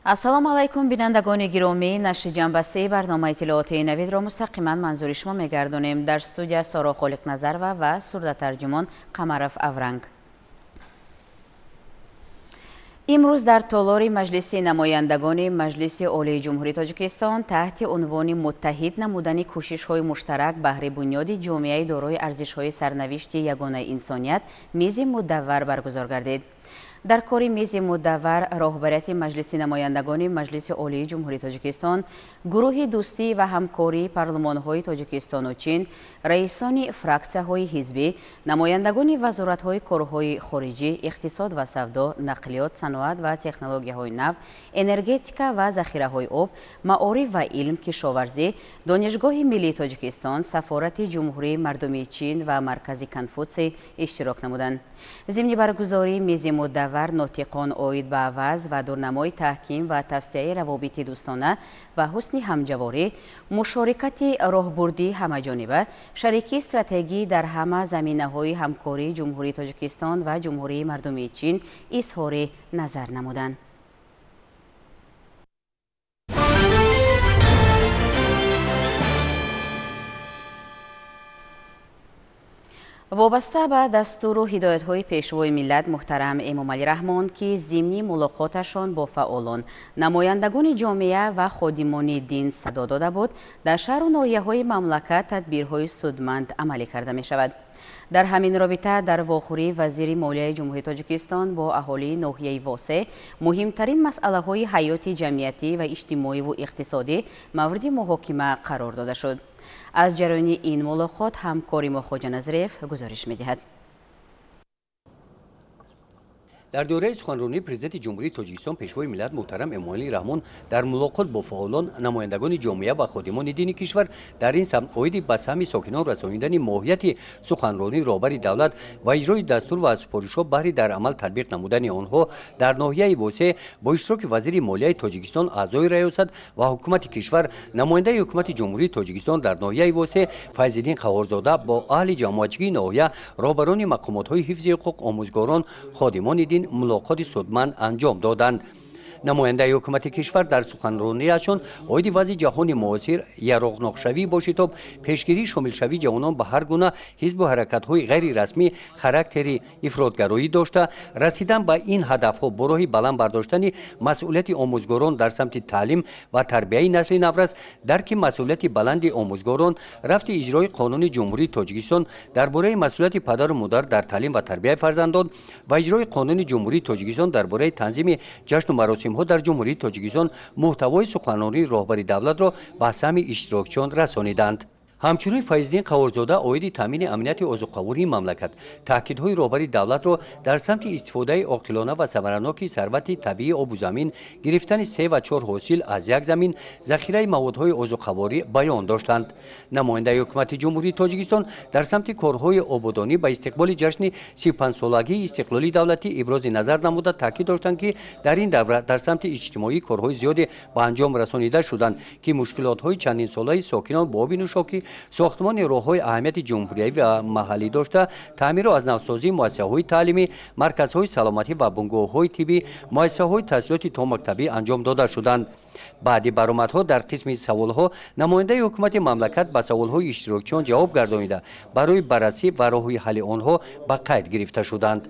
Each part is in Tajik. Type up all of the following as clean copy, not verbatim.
ассалому алайкум бинандагони гиромӣ, нашри ҷанбасии барномаи иттилооти навидро мустақиман манзури шумо мегардонем. Дар студия Соро Холиқназарова ва сурдатарҷумон Қамаров Авранг. имрӯз дар толори маҷлиси намояндагони Маҷлиси Олии Ҷумҳурии Тоҷикистон таҳти унвони муттаҳид намудани кӯшишҳои муштарак баҳри бунёди ҷомеаи дорои арзишҳои сарнавишти ягонаи инсоният мизи мудаввар баргузор гардид. дар кори мизи мудаввар роҳбарияти Маҷлиси намояндагони Маҷлиси Олии Ҷумҳурии Тоҷикистон, гурӯҳи дӯстӣ ва ҳамкории парлумонҳои Тоҷикистону Чин, раисони фраксияҳои ҳизбӣ, намояндагони вазоратҳои корҳои хориҷӣ, иқтисод ва савдо, нақлиёт, саноат ва технологияҳои нав, энергетика ва захираҳои об, маориф ва илм, кишоварзӣ, Донишгоҳи миллии Тоҷикистон, Сафорати Ҷумҳурии Мардумии Чин ва Маркази Конфутсий иштирок намуданд. зимни баргузории мизи мудаввар нотиқон оид ба аваз ва дурнамои таҳким ва тавсеяи равобити дӯстона ва ҳусни ҳамҷаворӣ, мушорикати роҳбурдии ҳамаҷониба, шарикии стратегӣ дар ҳама заминаҳои ҳамкории Ҷумҳурии Тоҷикистон ва Ҷумҳурии Мардумии Чин изҳори назар намуданд. вобаста ба дастуру ҳидоятҳои пешвои миллат муҳтарам Эмомалӣ Раҳмон ки зимни мулоқоташон бо фаъолон, намояндагони ҷомеа ва ходимони дин садо дода буд, дар шаҳру ноҳияҳои мамлакат тадбирҳои судманд амалӣ карда мешавад. дар ҳамин робита дар вохӯрӣ вазири молияи Ҷумҳурии Тоҷикистон бо аҳолии ноҳияи Восе муҳимтарин масъалаҳои ҳаёти ҷамъиятӣ ва иҷтимоиву иқтисодӣ мавриди муҳокима қарор дода шуд. аз ҷараёни ин мулоқот ҳамкори мо Хоҷа Назиреев гузориш медиҳад. дар дораи суханронии президенти ҷумҳурии тоҷикистон пешвои миллат муҳтарам Эмомалӣ Раҳмон дар мулоқот бо фаъолон, намояндагони ҷомеа ва ходимони дини кишвар дар ин самт оиди ба саҳми сокинон расонидани моҳияти суханронии роҳбари давлат ва иҷрои дастур ва супоришҳо баҳри дар амал татбиқ намудани онҳо дар ноҳияи Восе бо иштироки вазири молияи Тоҷикистон, аъзои раёсат ва ҳукумати кишвар, намояндаи ҳукумати ҷумҳурии Тоҷикистон дар ноҳияи Восе Файзиддин Қаҳорзода бо аҳли ҷамоатчигии ноҳия, роҳбарони мақомотҳои ҳифзи ҳуқуқ, омӯзгорон, ходимони дин мулоқоти судманд анҷом доданд. намояндаи ҳукумати кишвар дар суханрониашон оиди вазъи ҷаҳони муосир, яроғноқшавӣ бо шитоб, пешгирии шомилшавии ҷавонон ба ҳар гуна ҳизбу ҳаракатҳои ғайрирасмӣ характери ифротгароӣ дошта, расидан ба ин ҳадафҳо бо роҳи баланд бардоштани масъулияти омӯзгорон дар самти таълим ва тарбияи насли наврас, дарки масъулияти баланди омӯзгорон, рафти иҷрои қонуни ҷумҳурии Тоҷикистон дар бораи масъулияти падару модар дар таълим ва тарбияи фарзандон ва иҷрои қонуни ҷумҳурии Тоҷикистон дар бораи танзими ҷашну маросимҳо дар ҷумҳурии Тоҷикистон муҳтавои суханронии роҳбари давлатро ба саҳми иштирокчиён расониданд. ҳамчунин Файзиддин Қаҳорзода оиди таъмини амнияти озуқавории мамлакат таъкидҳои роҳбари давлатро дар самти истифодаи оқилона ва самараноки сарвати табиии обу замин, гирифтани 3 ва 4 ҳосил аз як замин, захираи маводҳои озуқаворӣ баён доштанд. намояндаи ҳукумати ҷумҳурии Тоҷикистон дар самти корҳои ободонӣ ба истиқболи ҷашни 35-солагии истиқлолии давлатӣ ибрози назар намуда таъкид доштанд ки дар ин давра дар самти иҷтимоӣ корҳои зиёде ба анҷом расонида шуданд ки мушкилотҳои чандинсолаи сокинон бо оби нӯшокӣ, сохтмони роҳҳои аҳамияти ҷумҳуриявӣ ва маҳаллӣ дошта, таъмиру аз навсозии муассисаҳои таълимӣ, марказҳои саломатӣ ва бунгоҳҳои тиббӣ, муассисаҳои таҳсилоти томактабӣ анҷом дода шуданд. баъди баромадҳо дар қисми саволҳо, намояндаи ҳукумати мамлакат ба саволҳои иштирокчиён ҷавоб гардонида, барои баррасӣ ва роҳҳои ҳалли онҳо ба қайд гирифта шуданд.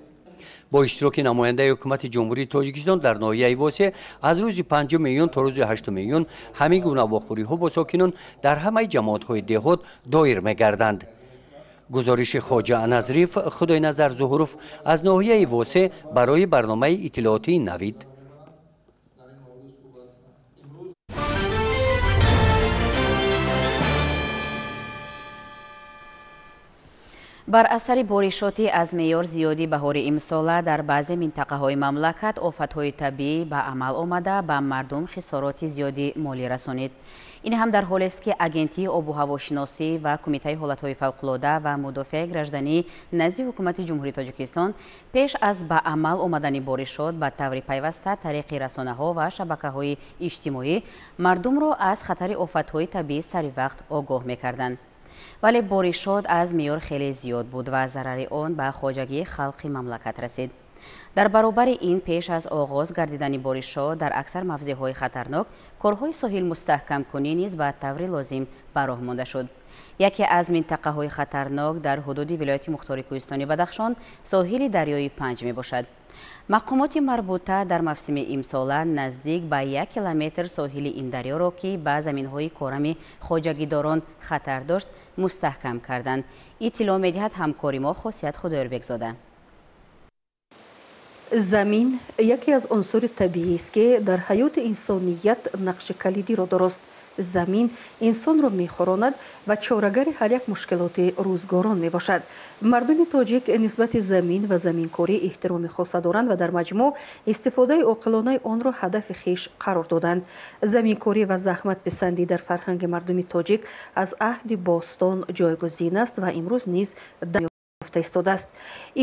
бо иштироки намояндаи ҳукумати ҷумҳурии Тоҷикистон дар ноҳияи Восе аз рӯзи 5 июн то рӯзи 8 июн ҳамин гуна вохӯриҳо бо сокинон дар ҳамаи ҷамоатҳои деҳот доир мегарданд. гузориши Хоҷа Назиреев, Худойназар Зуҳуров аз ноҳияи Восе барои барномаи иттилоотии Навид. бар асари боришоти аз меъёр зиёди баҳори имсола дар баъзе минтақаҳои мамлакат офатҳои табиӣ ба амал омада ба мардум хисороти зиёди молӣ расонид. ин ҳам дар ҳолест ки агентии обу ҳавошиносӣ ва кумитаи ҳолатҳои фавқулода ва мудофиаи гражданӣ назди ҳукумати ҷумҳурии Тоҷикистон пеш аз ба амал омадани боришот ба таври пайваста тариқи расонаҳо ва шабакаҳои иҷтимоӣ мардумро аз хатари офатҳои табиӣ саривақт огоҳ мекарданд. вале боришот аз меъёр хеле зиёд буд ва зарари он ба хоҷагии халқи мамлакат расид. дар баробари ин пеш аз оғоз гардидани боришҳо дар аксар мавзеъҳои хатарнок корҳои соҳил мустаҳкамкунӣ низ ба таври лозим ба роҳ монда шуд. яке аз минтақаҳои хатарнок дар ҳудуди вилояти мухтори кӯҳистони Бадахшон соҳили дарёи Панҷ мебошад. мақомоти марбута дар мавсими имсола наздик ба 1 километр соҳили ин дарёро ки ба заминҳои корами хоҷагидорон хатар дошт мустаҳкам карданд. иттилоъ медиҳад ҳамкори мо Хосият Худоёрбекзода. замин яке аз унсури табиист ки дар ҳаёти инсоният нақши калидиро дорост. замин инсонро мехӯронад ва чорагари ҳар як мушкилоти рӯзгорон мебошад. мардуми тоҷик нисбати замин ва заминкорӣ эҳтироми хоса доранд ва дар маҷмӯъ истифодаи оқилонаи онро ҳадафи хиш қарор доданд. заминкорӣ ва заҳматписандӣ дар фарҳанги мардуми тоҷик аз аҳди бостон ҷойгузин аст ва имрӯз низ истодааст.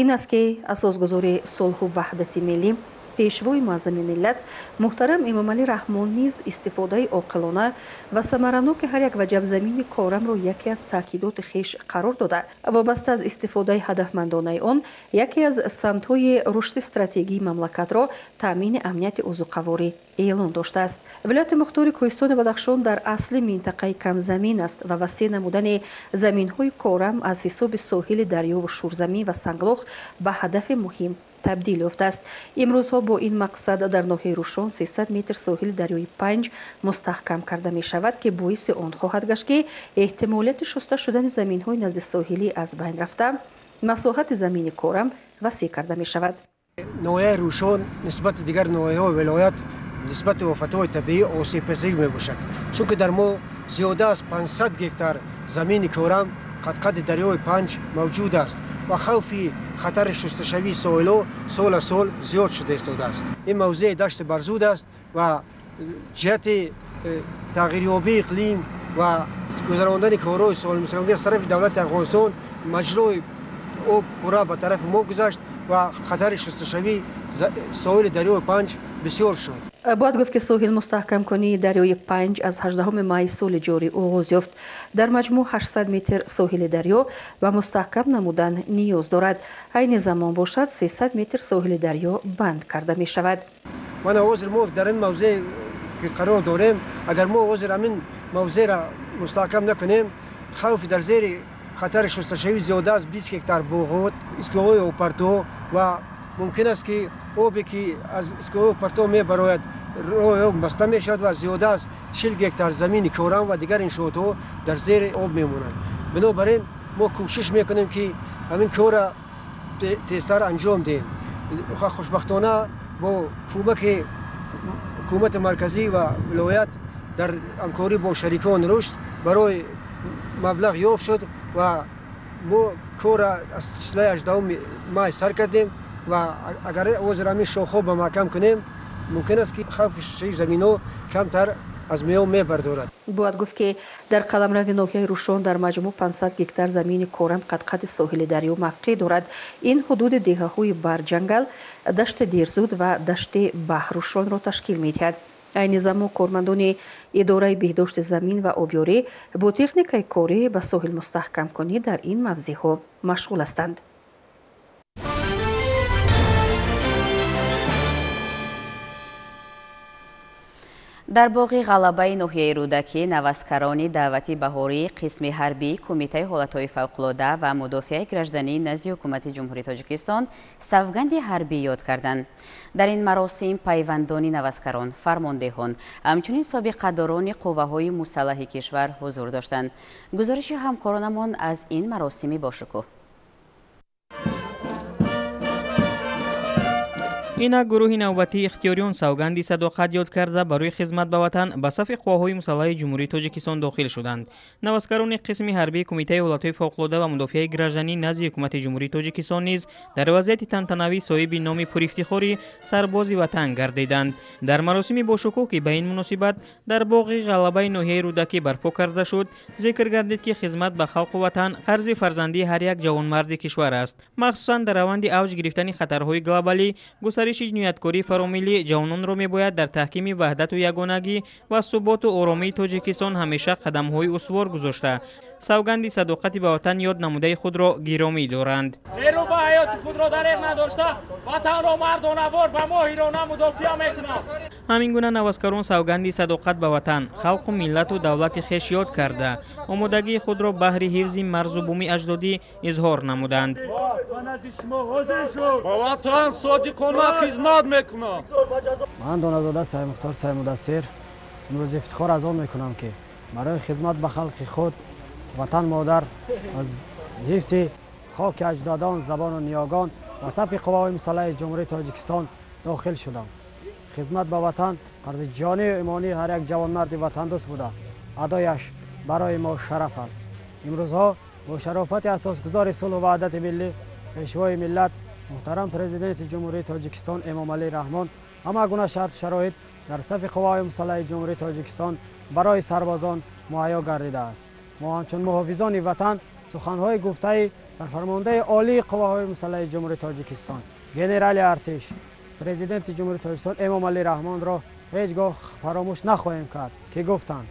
ин аст ки асосгузори сулҳу ваҳдати миллӣ пешвои муаззами миллат муҳтарам Эмомалӣ Раҳмон низ истифодаи оқилона ва самараноки ҳар як ваҷаб замини корамро яке аз таъкидоти хеш қарор дода, вобаста аз истифодаи ҳадафмандонаи он яке аз самтҳои рушди стратегии мамлакатро таъмини амнияти узуқаворӣ эълон доштааст. вилояти мухтори кӯҳистони Бадахшон дар асли минтақаи камзамин аст ва васеъ намудани заминҳои корам аз ҳисоби соҳили дарёву шӯрзамин ва санглох ба ҳадафи муҳим табдил ёфтааст. имрӯзҳо бо ин мақсад дар ноҳияи Рӯшон 300 метр соҳили дарёи Панҷ мустаҳкам карда мешавад ки боиси он хоҳад гашт ки эҳтимолияти шуста шудани заминҳои назди соҳилӣ аз байн рафта масоҳати замини корам васеъ карда мешавад. ноҳияи Рӯшон нисбати дигар ноҳияҳои вилоят нисбати офатҳои табиӣ осебпазир мебошад, чунки дар мо зиёда аз 500 гектар замини корам қад-қади дарёи Панҷ мавҷуд аст ва хавфи хатари шусташавии соҳилҳо сола сол зиёд шуда истодааст. ин мавзеъи дашти барзуд аст ва ҷиҳати тағйирёбии иқлим ва гузарондани корҳои солимсарони аз тарафи давлати Афғонистон маҷрои об пурра ба тарафи мо гузашт ва хатари шусташавии соҳили дарёи Панҷ бисёр шуд. бояд гуфт ки соҳил мустаҳкамкунии дарёи Панҷ аз 18 майи соли ҷорӣ оғоз ёфт. дар маҷмӯъ 800 метр соҳили дарё ва мустаҳкам намудан ниёз дорад. айни замон бошад 300 метр соҳили дарё банд карда мешавад. мана ҳозир мо дар ин мавзеъ ки қарор дорем, агар мо ҳозир ҳамин мавзеъро мустаҳкам накунем, хавфи дар зери хатари шусташавӣ зиёда аз 20 гектар боғот, истгоҳои обпартоҳ ва мумкин аст ки обе ки аз истгоҳои обпартоҳ мебарояд роҳи об баста мешавад ва зиёда аз 40 гектар замини корам ва дигар иншоотҳо дар зери об мемонанд. бинобар ин мо кӯшиш мекунем ки ҳамин корро тезтар анҷом диҳем. хушбахтона бо ҳукумати марказӣ ва вилоят дар ҳамкорӣ бо шарикони рушд барои маблағ ёфт шуд ва мо корро аз числаи 18 май сар кардем ва агар ҳозир ҳамин шохҳо ба маҳкам кунем, мумкин аст ки хавфи шусташавии заминҳо камтар аз миён мебардорад. бояд гуфт ки дар қаламрави ноҳияи Рӯшон дар маҷмӯъ 500 гектар замини корам қад-қади соҳили дарё мавқеъ дорад. ин ҳудуди деҳаҳои барҷангал, дашти дерзуд ва дашти баҳрӯшонро ташкил медиҳад. айни замон кормандони идораи беҳдошти замин ва обёрӣ бо техникаи корӣ ба соҳил мустаҳкамкунӣ дар ин мавзеъҳо машғул ҳастанд. дар боғи ғалабаи ноҳияи рӯдакӣ навазкарони даъвати баҳории қисми ҳарбии кумитаи ҳолатҳои фавқулода ва мудофиаи гражданӣ назди ҳукумати ҷумҳурии Тоҷикистон савганди ҳарбӣ ёд карданд. дар ин маросим пайвандони навазкарон, фармондеҳон, ҳамчунин собиқадорони қувваҳои мусаллаҳи кишвар ҳузур доштанд. гузориши ҳамкоронамон аз ин маросими бошукӯҳ. инак гурӯҳи навбатии ихтиёриён савганди садоқат ёд карда барои хизмат ба ватан ба сафи қувваҳои мусаллаҳи ҷумҳурии Тоҷикистон дохил шуданд. навазкарони қисми ҳарбии кумитаи ҳолатҳои фавқулода ва мудофиаи гражданӣ назди ҳукумати ҷумҳурии Тоҷикистон низ дар вазъияти тантанавӣ соҳиби номи пурифтихори сарбози ватан гардиданд. дар маросими бошукӯҳ ки ба ин муносибат дар боғи ғалабаи ноҳияи рӯдакӣ барпо карда шуд, зикр гардид ки хизмат ба халқу ватан қарзи фарзандии ҳар як ҷавонмарди кишвар аст. махсусан дар раванди авҷ гирифтани хатарҳои глобалӣ гусариши ҷинояткории фаромилли ҷавононро мебояд дар таҳкими ваҳдату ягонагӣ ва суботу оромии Тоҷикистон ҳамеша қадамҳои устувор гузошта سوگند صداقت به وطن یاد نموده خود را گرامی دارند. نیرو به حیات خود را دریغ نداشته وطن را مردانه‌وار و ماهرانه مدافع می‌کند. همین گونه نوسکران سوگند صداقت به وطن، خلق و ملت و دولت خویش یاد کرده آمادگی خود را بهر حفظ مرز و بوم اجدادی اظهار نمودند. با وطن صادقانه خدمت می‌کنم. من دانه‌زاده سعید مختار سعید مدثر امروز افتخار از آن میکنم که برای خدمت به خلق خود وطن مادر از حفظ خاک اجدادان زبان و نیاگان و صف قوای مسلح جمهوری تاجیکستان داخل شدم. خدمت به وطن فرض جانی و ایمانی هر یک جوانمرد وطن دوست بوده. ادایش برای ما شرف است. امروزها با شرافت اساسگزار صلح و وحدت ملی پیشوای ملت محترم پرزیدنت جمهوری تاجیکستان امام علی رحمان همه گونه شرط شرایط در صف قوای مسلح جمهوری تاجیکستان برای سربازان مهیا گردیده است. ما همچون محافظان وطن سخنهای گفته سرفرمانده عالی قواهای مسلح جمهوری تاجیکستان گنرال ارتش پرزیدنت جمهوری تاجیکستان امام علی رحمان را هیچگاه فراموش نخواهیم کرد که گفتند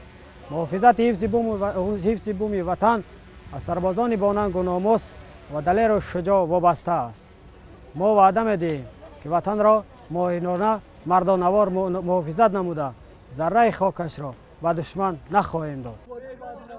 محافظت حفظ بوم وطن از سربازان باننگ و ناموس و دلیر و شجاع وابسته است. ما وعده می‌دهیم که وطن را ماهرانه مردانوار محافظت نموده ذره خاکش را به دشمن نخواهیم داد.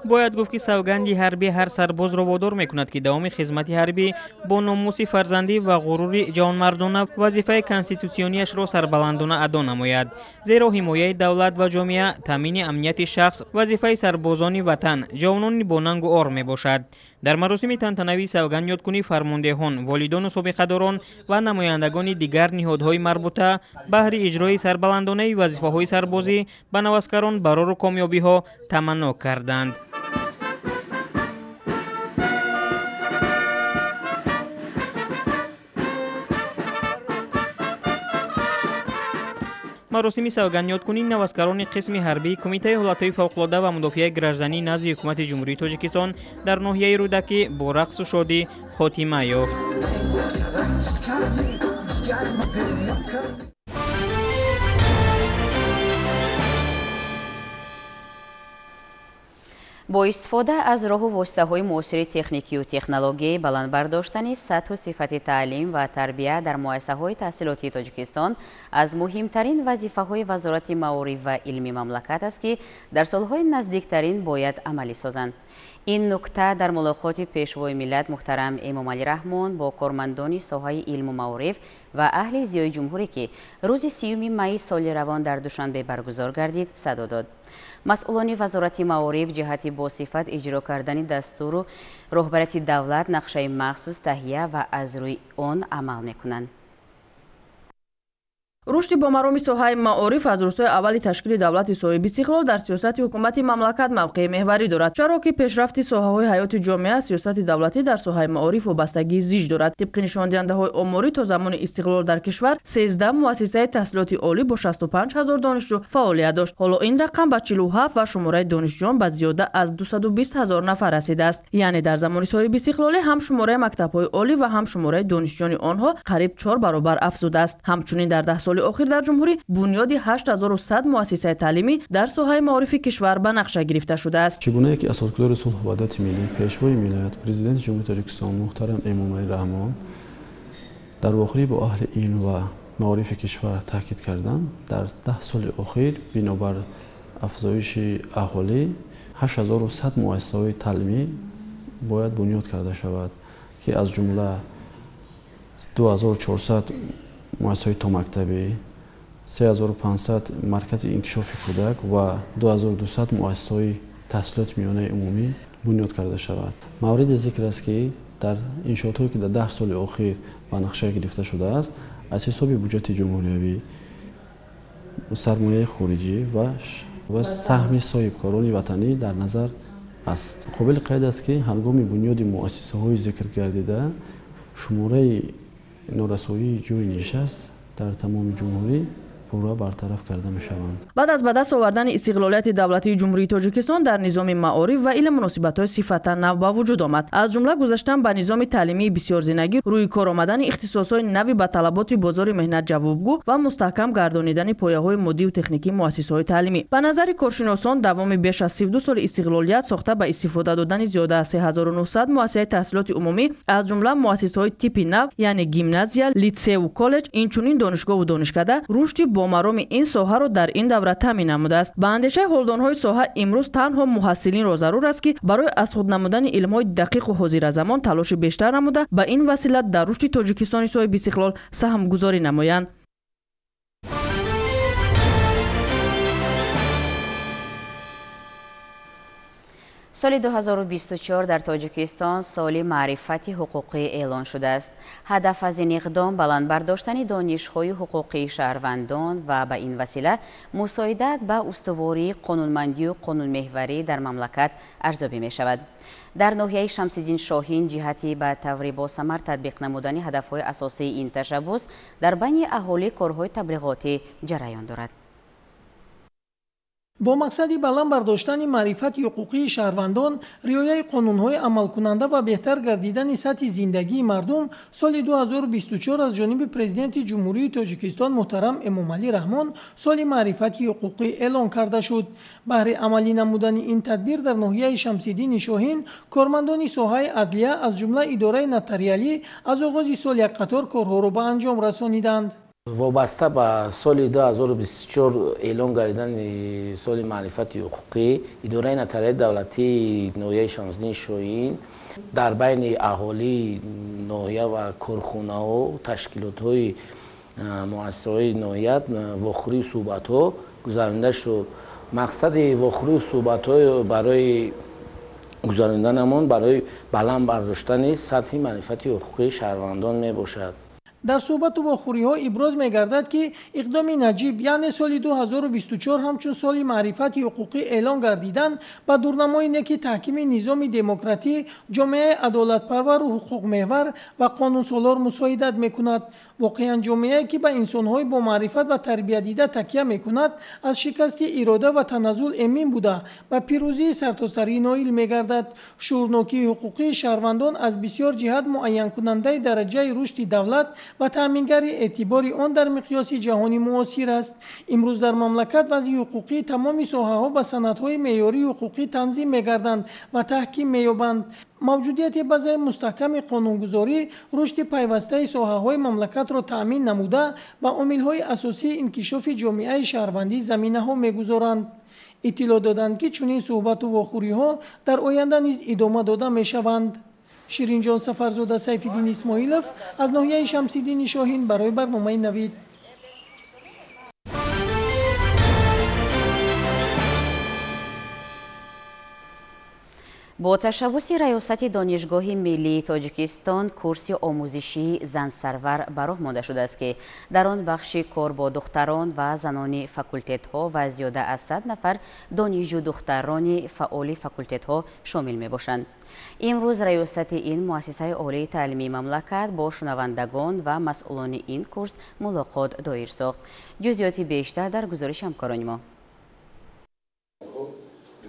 باید گفت که سوگندی حربی هر سرباز را وادار میکند که دوام خدمت حربی با ناموس فرزندی و غرور جوانمردانه وظیفه کنستیتوسیونیش را سربلندانه ادا نماید، زیرا حمایت دولت و جامعه تامین امنیت شخص وظیفه سربازان وطن جوانان با ننگ و آر می باشد. در مراسم تنتنوی سوگند یادکنی فرماندهان، والدان و سابقه‌داران و نمایندگان دیگر نهادهای مربوطه بهر اجرای سربلندانه وظیفه‌های سربازی به نوسکران برای کامیابی‌ها تمنا کردند. مراسم سوگند یادکنی نوسکران قسم حربی کمیته حالتهای فوق‌العاده و مدافع گراجانی نزد حکومت جمهوری تاجیکستان در ناحیه رودکی با رقص و شادی خاتمه یافت. با استفاده از راه و واسطه‌های معاصر تکنیکی و تکنولوژی بلند برداشتن سطح و صفت تعلیم و تربیت در مؤسسه‌های تحصیلاتی تاجیکستان از مهمترین وظیفه‌های وزارت معارف و علم مملکت است که در سالهای نزدیکترین باید عملی سازند. این نکته در ملاقات پیشوای ملت محترم امام علی رحمان با کارمندان ساحه علم و معارف و اهل ضیاء جمهوری که روز 30 می سال روان در دوشنبه برگزار گردید صدا داد. مسئولان وزارت معارف جهت با صفت اجرا کردن دستور و رهبریت دولت نقشه مخصوص تهیه و از روی آن عمل میکنند. رشد با مرامی ساحه معارف از روزهای اولی تشکیل دولت صاحب استقلال در سیاست حکومت مملکت موقع محوری دارد، چرا که پیشرفت ساحه‌های حیات جامعه سیاست دولتی در ساحه معارف وابستگی زیج دارد. طبق نشان دهنده‌های آماری تا زمان استقلال در کشور 13 مؤسسه تحصیلاتی عالی با 65000 دانشجو فعالیت داشت. حالا این رقم به 47 و شماره دانشجویان به زیاده از 220000 نفر رسیده است. یعنی در زمان صاحب استقلال هم شماره مکتب‌های عالی و هم شماره دانشجویان آنها قریب 4 برابر افزوده است. همچنین در 10 سال اخیر در جمهوری بنیاد 8100 مؤسسه تعلیمی در ساحه معارف کشور به نقشه گرفته شده است. چگونه که اساسگزار صلح و وحدت ملی پیشوای ملت پرزیدنت جمهوری تاجیکستان محترم امام علی رحمان در واقعی با اهل علم و معارف کشور تاکید کردند، در 10 سال اخیر بنابر افزایش اهالی 8100 مؤسسه تعلیمی باید بنیاد کرده شود که از جمله 2400 مؤسسه تا مکتبی، 3500 مرکز انکشاف کودک و 2200 مؤسسه تحصیلات میانه عمومی بنیاد کرده شود. مورد ذکر است که در انشاءاتی که در 10 سال اخیر به نقشه گرفته شده است از حساب بودجه جمهوری سرمایه خارجی و سهم صاحبکاران وطنی در نظر است. قابل قید است که هنگام بنیاد مؤسسه های ذکر گردیده شماره نارسایی جوی نشست در تمام جمهوری پورا برطرف کرده می شوند. بعد از به دست آوردن استقلالیت دولتی جمهوری تاجیکستان در نظام معارف و علم مناسبت‌های صفتا نو به وجود آمد. از جمله گذاشتن به نظام تعلیمی بسیار زینگی، روی کار آمدن اختصاص‌های نوی به طلبات بازار مهنت جوابگو و مستحکم گردانیدن پایه‌های مادی و تکنیکی مؤسسه‌های تعلیمی. به نظر کارشناسان دوام بیش از 32 سال استقلالیت ساخته به استفاده دادن زیاده از 3900 مؤسسه تحصیلات عمومی از جمله مؤسسه‌های تیپ نو یعنی گیمنازیا، لیسه و کالج، اینچنین دانشگاه و دانشکده رشد بامرام این ساحه را در این دوره تامین نموده است. به اندیشه هلدان‌های ساحه امروز تنها محصلین را ضرور است که برای از خود نمودن علم‌های دقیق و حاضر زمان تلاش بیشتر نموده به این وسیله در رشد تاجیکستان صاحب استقلال سهم گذاری نمایند. سال 2024 در تاجیکستان سال معرفت حقوقی اعلان شده است. هدف از این اقدام بلند برداشتن دانش‌های حقوقی شهروندان و به این وسیله مساعدت به استواری قانونمندی و قانون‌محوری در مملکت ارزیابی می شود. در ناحیه شمس‌الدین شاهین جهتی به طور باثمر تطبیق نمودن هدف‌های اساسی این تشبث در بین اهالی کارهای تبلیغاتی جریان دارد. با مقصد بلند برداشتن معرفت حقوقی شهروندان، رعایت قانون‌های عملکننده و بهتر گردیدن سطح زندگی مردم، سال 2024 از جانب پرزیدنت جمهوری تاجیکستان محترم امامعلی رحمان سال معرفت حقوقی اعلان کرده شد. بهر عملی نمودن این تدبیر در ناحیه شمس‌الدین شاهین، کارمندان ساحه عدلیه از جمله اداره نotariالی از آغاز سال یک قطار کارها را به انجام رسانیدند. وابسته به سال 2024 اعلام گردیدن سال معرفت حقوقی، اداره نotariالی دولتی ناحیه شمس‌الدین شاهین در بین اهالی ناحیه و کارخانه‌ها و تشکیلات‌های مؤسسه‌های ناحیه واخوری و صحبت‌ها گذرانده شد. مقصد واخوری و صحبت‌ها برای گذراندنمان برای بلند برداشتن سطح معرفت حقوقی شهروندان میباشد. در صحبت و واخوری‌ها ابراز می‌گردد که اقدام نجیب یعنی سال 2024 همچون سال معرفت حقوقی اعلان گردیدن با دورنمایی که تحکیم نظام دموکراتی، جامعه عدالت‌پرور و حقوق محور و قانون‌سالار مساعدت می‌کند. واقعاً جامعه‌ای که به انسان‌های با معرفت و تربیت دیده تکیه می‌کند از شکست اراده و تنزل امین بوده و پیروزی سرتاسری نائل می‌گردد. شعورناکی حقوقی شهروندان از بسیار جهت معین کننده درجه رشد دولت و تامینگر اعتبار آن در مقیاس جهانی معاصر است. امروز در مملکت وضع حقوقی تمام ساحه‌ها به سندهای معیاری حقوقی تنظیم می‌گردند و تحکیم می‌یابند. موجودیت بازه مستحکم قانونگذاری رشد پیوسته ساحه‌های مملکت را تأمین نموده و عامل‌های اساسی انکشاف جامعه شهروندی زمینه‌ها می‌گذارند. اطلاع دادند که چنین صحبت و واخوری‌ها در آینده نیز ادامه داده می‌شوند. شیرین جان سفرزاده، سیف‌الدین اسماعیلوف از ناحیه شمس‌الدین شاهین برای برنامه نوید. با تشبث ریاست دانشگاه ملی تاجیکستان کورس آموزشی زن سرور به راه مانده شده است که در آن بخش کار با دختران و زنان فاکولتت ها و زیاده از 100 نفر دانشجو دختران فعال فاکولتت ها شامل می باشند. امروز ریاست این مؤسسه عالی تعلیمی مملکت با شنوندگان و مسئولان این کورس ملاقات دایر ساخت. جزئیات بیشتر در گزارش همکاران ما.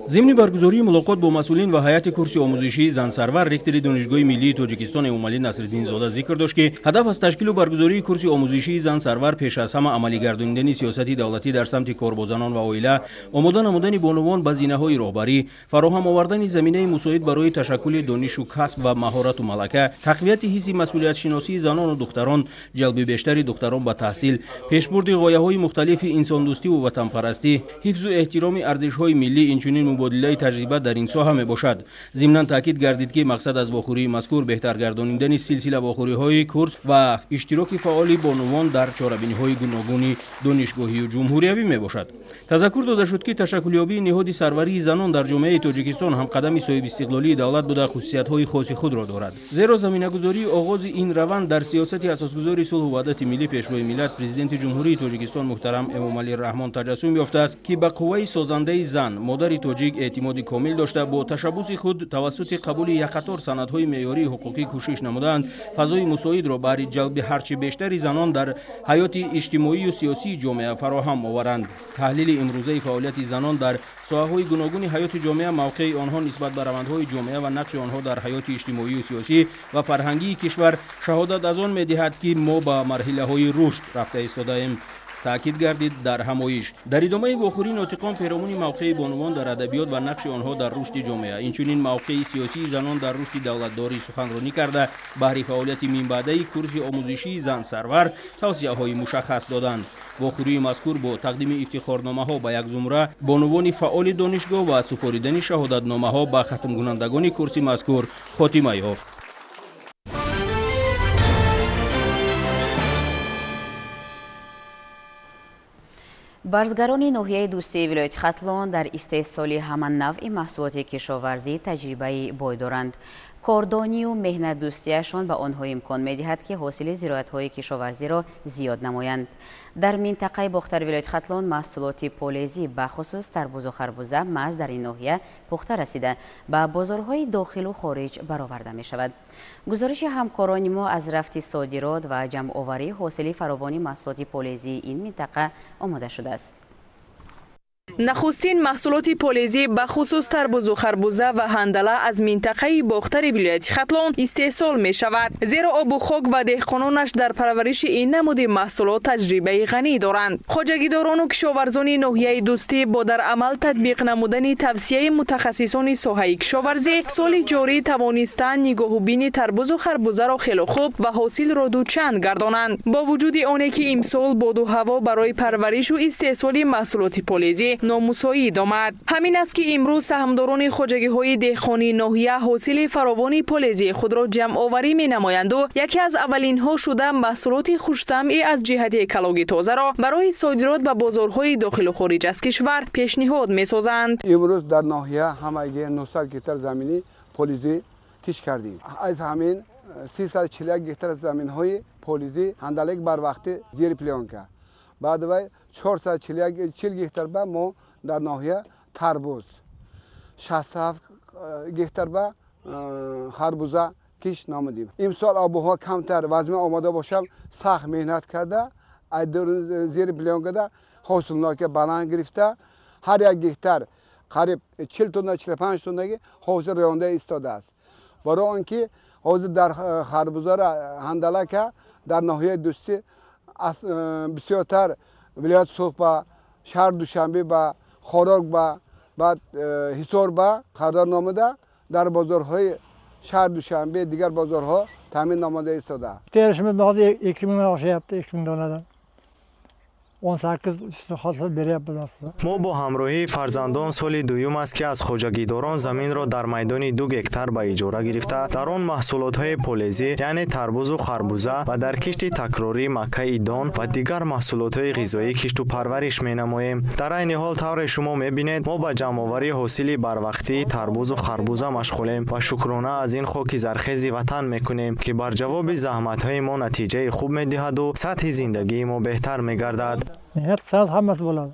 ضمن برگزاری ملاقات با مسئولین و هیئت کورس آموزشی زن سرور، رکتور دانشگاه ملی تاجیکستان امامعلی نصرالدین زاده ذکر داشت که هدف از تشکیل و برگزاری کورس آموزشی زن سرور پیش از همه عملی گردانیدن سیاست دولتی در سمت کار با زنان و عائله، آماده نمودن بانوان به زینه‌های راهبری، فراهم آوردن زمینه مساعد برای تشکل دانش و کسب و مهارت و ملکه، تقویت حس مسئولیت شناسی زنان و دختران، جلب بیشتر دختران به تحصیل، پیشبرد غایه‌های مختلف انسان دوستی و وطن پرستی، حفظ و احترام ارزش‌های ملی، اینچنین مبادله تجربه در این ساحه می باشد. ضمناً تاکید گردید که مقصد از واخوری مذکور بهتر گردانیدن سلسله واخوری‌های کورس و اشتراک فعال بانوان در چاره‌بینی‌های گوناگون دانشگاهی و جمهوریوی می باشد. تذکر داده شد که تشکلیابی نهاد سروری زنان در جامعه تاجیکستان هم قدمی صاحب استقلالی دولت بوده خصوصیت‌های خاص خود را دارد. زیرا زمینه‌گذاری آغاز این روند در سیاست اساسگذار صلح و وحدت ملی پیشروی ملت پرزیدنت جمهوری تاجیکستان محترم امامعلی رحمان تجسم یافته است که به قوه سازنده زن، مادر تاجیک توجیک اعتماد کامل داشته با تشبث خود توسط قبول یک قطار سندهای معیاری حقوقی کوشش نمودند فضای مساعد را برای جلب هرچه بیشتر زنان در حیات اجتماعی و سیاسی جامعه فراهم آورند. تحلیل امروزه فعالیت زنان در ساحه‌های گوناگون حیات جامعه، موقع آنها نسبت به روندهای جامعه و نقش آنها در حیات اجتماعی و سیاسی و فرهنگی کشور شهادت از آن می‌دهد که ما به مرحله‌های رشد رفته ایستاده‌ایم. تأکید گردید در همایش. در ادامه واخوری ناطقان پیرامون موقع بانوان در ادبیات و نقش آنها در رشد جامعه، اینچنین موقع سیاسی زنان در رشد دولتداری سخنرانی کرده بهره فعالیت منبعدی کورس آموزشی زن سرور توصیه‌های مشخص دادند. واخوری مذکور با تقدیم افتخارنامه‌ها به یک زمره بانوان فعال دانشگاه و سپاریدن شهادتنامه‌ها به ختم کنندگان کورس مذکور خاتمه یافت. барзгарони ноҳияи дӯстии вилояти хатлон дар истеҳсоли ҳама навъи маҳсулоти кишоварзӣ таҷрибаи бой доранд. кордонию меҳнатдӯстиашон ба онҳо имкон медиҳад ки ҳосили зироатҳои кишоварзиро зиёд намоянд. дар минтақаи бохтари вилояти хатлон маҳсулоти полезӣ бахусус тарбузу харбуза маҳз дар ин ноҳия пухта расида ба бозорҳои дохилу хориҷ бароварда мешавад. гузориши ҳамкорони мо аз рафти содирот ва ҷамъоварии ҳосили фаровони маҳсулоти полезии ин минтақа омода шудааст. нахустин маҳсулоти полезӣ ба хусус тарбузу харбуза ва ҳандала аз минтақаи бохтари вилояти хатлон истеҳсол мешавад, зеро обу хок ва деҳқононаш дар парвариши ин намуди маҳсулот таҷрибаи ғанӣ доранд. хоҷагидорону кишоварзони ноҳияи дӯстӣ бо дар амал татбиқ намудани тавсияи мутахассисони соҳаи кишоварзӣ соли ҷорӣ тавонистанд нигоҳубини тарбузу харбузаро хело хуб ва ҳосилро дучанд гардонанд. бо вуҷуди оне ки имсол боду ҳаво барои парваришу истеҳсоли маҳсулоти полезӣ номусоид омад. ҳамин аст ки имрӯз саҳмдорони хоҷагиҳои деҳқонии ноҳия ҳосили фаровони полезии худро ҷамъоварӣ менамоянду яке аз аввалинҳо шуда маҳсулоти хуштамъи аз ҷиҳати экологӣ тозаро барои содирот ба бозорҳои дохилу хориҷ аз кишвар пешниҳод месозанд. имрӯз дар ноҳия ҳамаги 900 гектар замини полезӣ киш кардем. аз ҳамин 341 гектар заминҳои полезӣ ҳандалек барвақти зери плёнка. баъд вай 440 гектар ба мо дар ноҳия тарбуз, 67 гектар ба харбуза киш намудем. имсол обуҳо камтар вазми омода бошам сахт меҳнат карда зери плёнкада ҳосилноки баланд гирифта ҳар як гектар қариб 40 тонна 45 тоннаги ҳосил ронда истодааст. барои он ки ҳозир дар харбузара ҳандалака дар ноҳияи дӯстӣ бисёртар вилоят суҳба, шаҳр душанбе ба хорок ба баъд ҳисор ба қарор номуда дар бозорҳои шаҳр душанбе дигар бозорҳо таъмин намода истодааст. теришimiz hozir 2000 ming oshyapti, 2000 donadan. 18 hosil beryapmiz aslida. мо бо ҳамроҳии фарзандон соли дуюм аст ки аз хоҷагидорон заминро дар майдони 2 гектар ба иҷора гирифта дар он маҳсулотҳои полезӣ яъне тарбузу харбуза ва дар кишти такрорӣ маккаи дон ва дигар маҳсулотҳои ғизоӣ кишту парвариш менамоем. дар айни ҳол тавре шумо мебинед мо ба ҷамъоварии ҳосили барвақтии тарбузу харбуза машғулем ва шукрона аз ин хоки зархези ватан мекунем ки бар ҷавоби заҳматҳои мо натиҷаи хуб медиҳаду сатҳи зиндагии мо беҳтар мегардад. mehnat qilsangiz hammasi bo'ladi.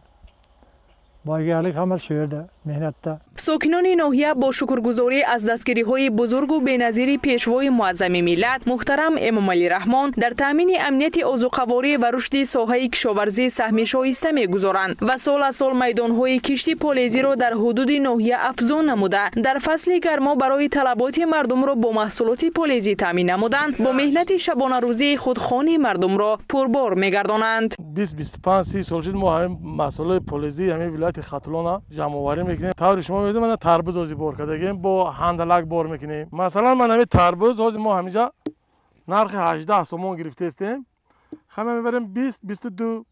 boygarlik hammasi shu yerda, mehnatda. сокинони ноҳия бо шукргузорӣ аз дастгириҳои бузургу беназири пешвои муаззами миллат муҳтарам Эмомалӣ Раҳмон дар таъмини амнияти озуқаворӣ ва рушди соҳаи кишоварзӣ саҳми шоиста мегузоранд ва сол аз сол майдонҳои кишти полезиро дар ҳудуди ноҳия афзон намуда дар фасли гармо барои талаботи мардумро бо маҳсулоти полезӣ таъмин намуданд бо меҳнати шабонарӯзии худ хони мардумро пурбор мегардонанд. 20-25 сол шуд мо ҳамин маҳсулоти полезӣ ҳамин вилояти хатлона ҷамъоварӣ мекунем. таври шумо من تربوز ازی بار کردیم با هندلک بار میکنیم. مثلا من همین تربوز ازی ما همینجا نرخ 18 سومون گرفته استیم. همه میبریم 20-22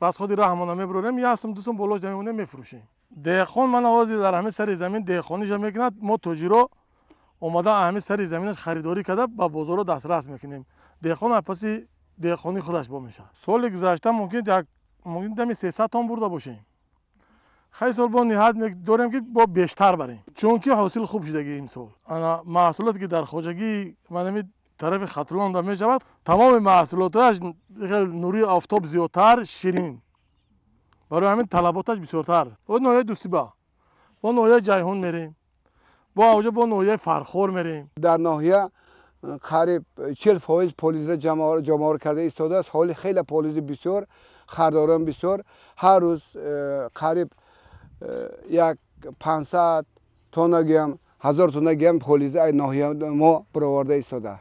راست خودی رحمانه میبریم یا سم دوستم بلوش دمیمونه میفروشیم. دهخان من ازی در همین سری زمین دهخانیش میکند ما تجارو اومده همین سری زمینش خریداری کرده با بازار دسترس میکنیم. دهخان پسی دهخانی خودش با میشه. سال گذشته ممکن دمی 300 تن برده باشیم. خیلی سال با نهاد داریم که با بیشتر بریم چون که حاصل خوب شده این سال. انا محصولاتی که در خوجگی من می طرف خطلان دارم میشود تمام محصولاتش نوری آفتاب زیادتر شیرین برای همین طلباتش بسیارتر. و نوعی دوستی با با ناحیه جیهون میریم، با اوجا با ناحیه فرخور میریم. در ناحیه قریب 40% پلیس جمع کرده ایستاده است. حال خیلی پلیس بسیار، خرداران بسیار. هر روز قریب 500 تونگی هم 1000 تونگی هم پلیس ای ناحیه ما برآورده ایستاده.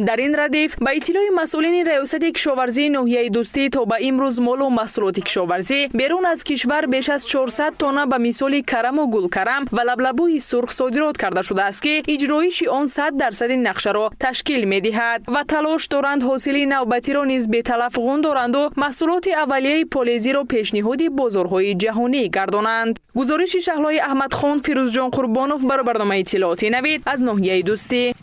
در این ردیف با اطلاع مسئولین ریاست کشاورزی ناحیه دوستی تا به امروز مال و محصولات کشاورزی بیرون از کشور بیش از 400 تن به مثال کرم و گلکرم و لبلبوی سرخ صادرات کرده شده است که اجرایش آن 100% نقشه را تشکیل می‌دهد و تلاش دارند حاصل نوبتی را نیز به تلف دارند و محصولات اولیه پولیزی را پیشنهاد بازارهای جهانی گردانند. گزارش شهلای احمد خان، فیروز جان قربانوف برای برنامه اطلاعاتی نوید از ناحیه دوستی.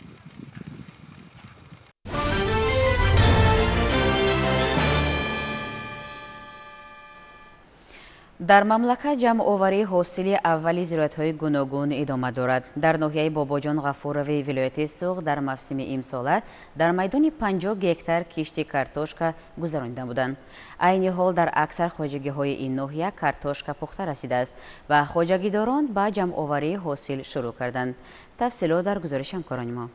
در مملکت جمع‌آوری حاصل اولی زراعت‌های گوناگون ادامه دارد. در ناحیه باباجان غفوروی ولایت سوغ در موسم امسال در میدان 50 گکتار کشتی کارتوشکا گذرانده بودند. عین حال در اکثر خواجگی‌های این ناحیه کارتوشکا پخته رسیده است و خواجگیداران با جمع‌آوری حاصل شروع کردند. تفصیلات در گزارش همکاران ما.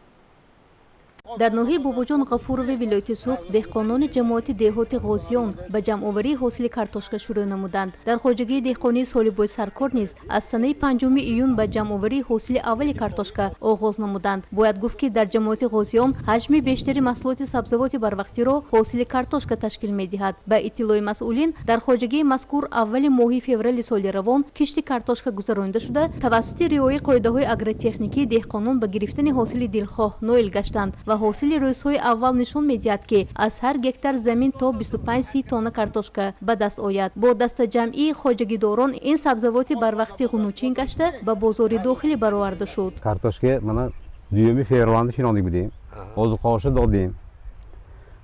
در ناحیه باباجان غفوروی ولایت سوغ دهقانان جماعت دهات غازیان به جمع‌آوری حاصل کارتوشکا شروع نمودند. در خواجگی دهقانی سالیبوی سرکار نیز از سنه 5 ایون به جمع‌آوری حاصل اول کارتوشکا آغاز نمودند. باید گفت که در جماعت غازیان حجم بیشتری محصولات سبزیجات بروقتی را حاصل کارتوشکا تشکیل می‌دهد. به اطلاع مسئولین در خواجگی مذکور اول ماه فوریه سال روان کشتی کارتوشکا گذرانده شده توسط رعایت قاعده‌های آگروتکنیکی دهقانان به گرفتن حاصل دلخواه نائل گشتند و حاصل روزهای اول نشان می‌دهد که از هر گکتار زمین تا 25-30 تن کارتوشکا به دست آید. با دست جمعی خواجگیداران این سبزیجات بروقتی غنوچین گشته به بازار داخلی برآورده شد. کارتوشکا من دیومی فیروند شناندیم بودیم. از قاش دادیم.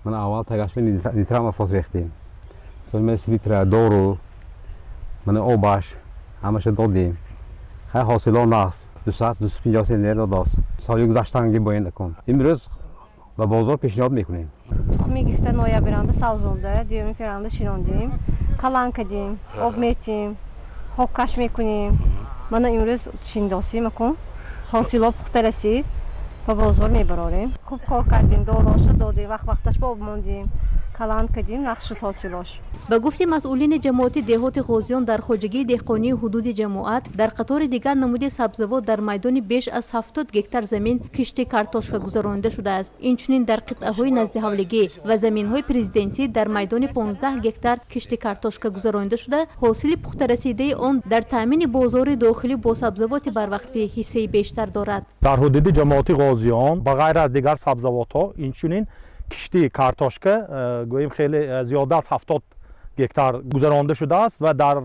من اول تگاش لیتر ما فاز ریختیم. مثل لیتر دارو من آبش همش دادیم. خیلی حاصل نقص 250 سنیر داد. سالی گذشتن با این کن. امروز و بازار پیشنهاد میکنیم. تخمی گفته نویا برنده سازونده، دیومی فرنده شیراندیم، کلان کردیم، آب میتیم، خوب کش میکنیم. من امروز شینداسی میکنم، حاصلات پخته رسید و بازار میبراریم. خوب کار کردیم، دادیم، وقتش با آب ماندیم. کلان کردیم نقش حاصلاش. به گفته مسئولین جماعت دهات غازیان در خواجگی دهقانی حدود جماعت در قطار دیگر نمود سبزیجات در میدان بیش از 70 گکتار زمین کشتی کارتوشکا گذرانده شده است. اینچنین در قطعه‌های نزد حولگی و زمین‌های پرزیدنتی در میدان 15 گکتار کشتی کارتوشکا گذرانده شده. حاصل پخته رسیده آن در تامین بازار داخلی با سبزیجات بروقتی حصه بیشتر دارد. در حدود جماعت غازیان به غیر از دیگر سبزیجات‌ها اینچنین کشتی کارتوشکا گوییم خیلی زیاده از 70 گکتار گذرانده شده است و در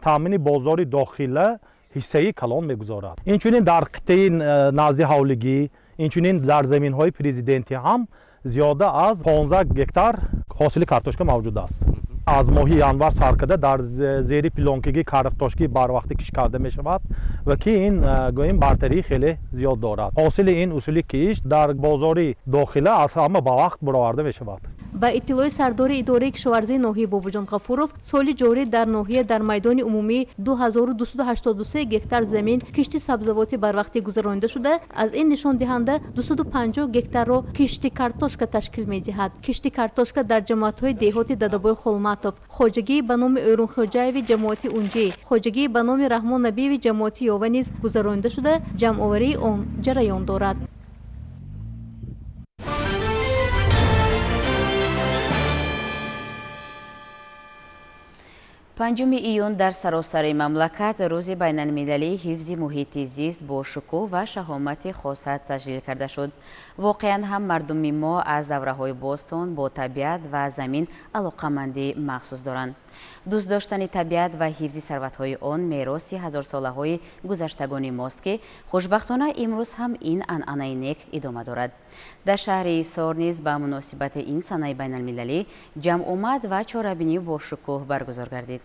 تامین بازار داخلی حصه کلان میگذارد. اینچنین در قطعه نزد حولگی، اینچنین در زمین‌های پرزیدنتی هم زیاده از 15 گکتار حاصل کارتوشکا موجود است. از ماه ینور سر کرده در زیر پلانکگی کارتوشکی بر وقت کش کرده می شود و که این گوییم برتری خیلی زیاد دارد. حاصل این اصولی کش در بازار داخلی از همه با وقت برآورده می شود. با اطلاع سردار اداره کشاورزی ناحیه باباجان غفوروف سال جاری در ناحیه در میدان عمومی 2283 گکتار زمین کشتی سبزیجات بروقتی گذرانده شده. از این نشان دهنده 250 گکتار را کشتی کارتوشکا تشکیل می دهد. کشتی کارتوشکا در جماعت‌های دهات دادابای خولماتوف، خواجگی به نام ایرون خوجایوی جماعت اونجی، خواجگی به نام رحمان نبیوی جماعت یاوه نیز گذرانده شده. جمع‌آوری آن جریان دارد. 5 ایون در سراسر مملکت روز بین المللی حفظ محیط زیست با شکوه و شهامت خاص تشکیل کرده شد. واقعا هم مردم ما از دوره‌های باستان با طبیعت و زمین علاقه‌مندی مخصوص دارند. دوست داشتن طبیعت و حفظ ثروت‌های آن میراث هزار ساله‌های گذشتگان ماست که خوشبختانه امروز هم این عنعنه نیک ادامه دارد. در شهر ایسار نیز به مناسبت این سنه بین المللی جمع آمد و چهاره‌بینی با شکوه برگزار گردید.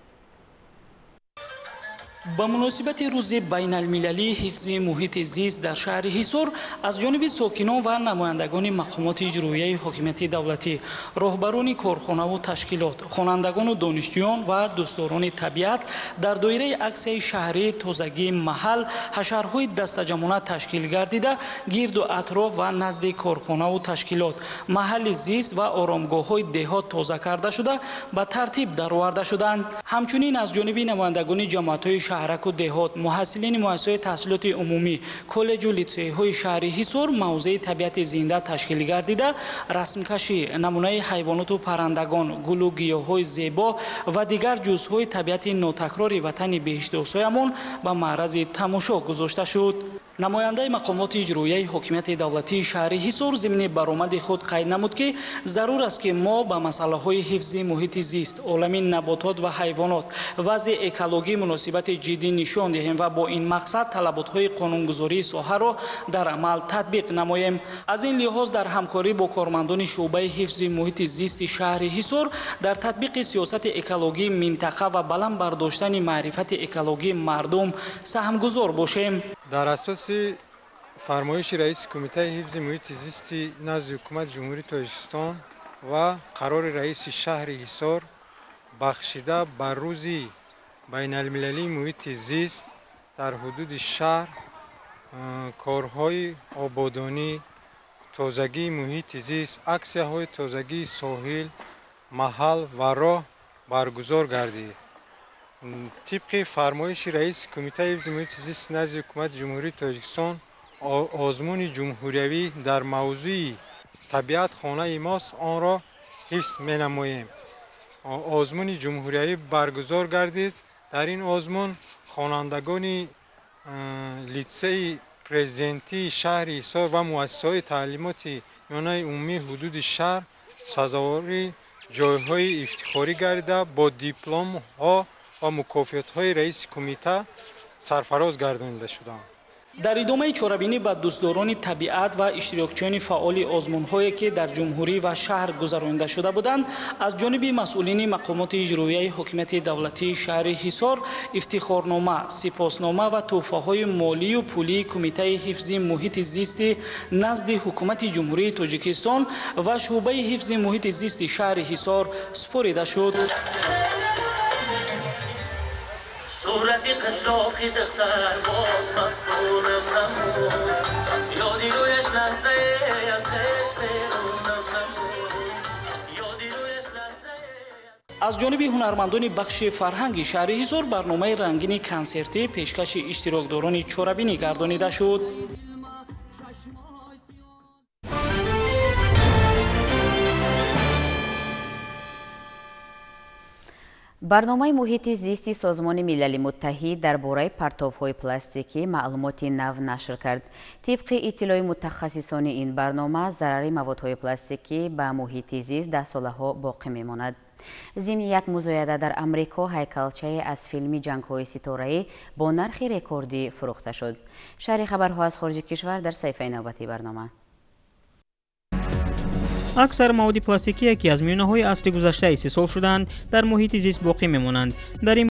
با مناسبت روز بین المللی حفظ محیط زیست در شهر حصار از جانب ساکنان و نمایندگان مقامات اجرایی حکومت دولتی، راهبران کارخانه و تشکیلات، خوانندگان و دانشجویان و دوستداران طبیعت در دایره عکاسی شهری تازگی محل حشرهای دسته‌جمعانه تشکیل گردیده گرد و اطراف و نزد کارخانه و تشکیلات محل زیست و آرامگاه‌های دهات تازه کرده شده به ترتیب درآورده شدند. همچنین از جانب نمایندگان جماعت‌های شهرک و دهات، محصلین مؤسسات تحصیلات عمومی، کالج و لیسه‌های شهر حصار موضع طبیعت زنده تشکیل گردیده رسمکشی نمونه حیوانات و پرندگان، گل و گیاهای زیبا و دیگر جزءهای طبیعت ناتکرار وطن بهشت آسایمان به معرض تماشا گذاشته شد. نماینده مقامات اجرایی حکومت دولتی شهر حصار ضمن برآمد خود قید نمود که ضرور است که ما به مسائل حفظ محیط زیست، عالم نباتات و حیوانات، وضع اکولوژی مناسبت جدی نشان دهیم و با این مقصد طلبات قانونگذاری ساحه را در عمل تطبیق نماییم. از این لحاظ در همکاری با کارمندان شعبه حفظ محیط زیست شهر حصار در تطبیق سیاست اکولوژی منطقه و بلند برداشتن معرفت اکولوژی مردم سهمگذار باشیم. در اساس فرمایش رئیس کمیته حفظ محیط زیست نزد حکومت جمهوری تاجیکستان و قرار رئیس شهر حصار بخشیده بر روز بین المللی محیط زیست در حدود شهر کارهای آبادانی، تازگی محیط زیست، اکسیهای تازگی ساحل، محل و راه برگزار گردید. طبق فرمایش رئیس کمیته حفظ محیط زیست نزد حکومت جمهوری تاجیکستان آزمون جمهوریوی در موضوع طبیعت خانه ماست آن را حفظ می نماییم. آزمون جمهوریوی برگزار گردید. در این آزمون خوانندگان لیسه پرزیدنتی شهر حصار و مؤسسه‌های تعلیماتی میانه عمومی حدود شهر سزاوار جایهای افتخاری گردیده با دیپلم ها و مکافات رئیس کمیته سرفراز گردانیده شدند. در ادامه چاره‌بینی به دوستداران طبیعت و اشتراکچیان فعال آزمون‌هایی که در جمهوری و شهر گذرانده شده بودند، از جانب مسئولین مقامات اجرایی حکومت دولتی شهر حصار افتخارنامه، سپاسنامه و تحفه‌های مالی و پولی کمیته حفظ محیط زیست نزد حکومت جمهوری تاجیکستان و شعبه حفظ محیط زیست شهر حصار سپرده شد. صورتی قشلاقی دختر باز مفتونم نمود یادی رویش لحظه از خش بیرونم نمود یادی رویش لحظه. از جانب هنرمندان بخش فرهنگی شهر حصار برنامه رنگین کنسرتی پیشکش اشتراکداران چاره‌بینی گردانیده شد. барномаи муҳити зисти созмони милали муттаҳид дар бораи партовҳои пластикӣ маълумоти нав нашр кард. тибқи иттилои мутахассисони ин барнома зарари маводҳои пластикӣ ба муҳити зист даҳсолаҳо боқӣ мемонад. зимни як музояда дар амрико ҳайкалчае аз филми ҷангҳои ситораӣ бо нархи рекордӣ фурӯхта шуд. шаҳри хабарҳо аз хориҷи кишвар дар саҳифаи навбатии барнома. аксар маводи пластикие ки аз миёнаҳои асри гузашта истеҳсол шуданд дар муҳити зист боқӣ мемонанд. дар ин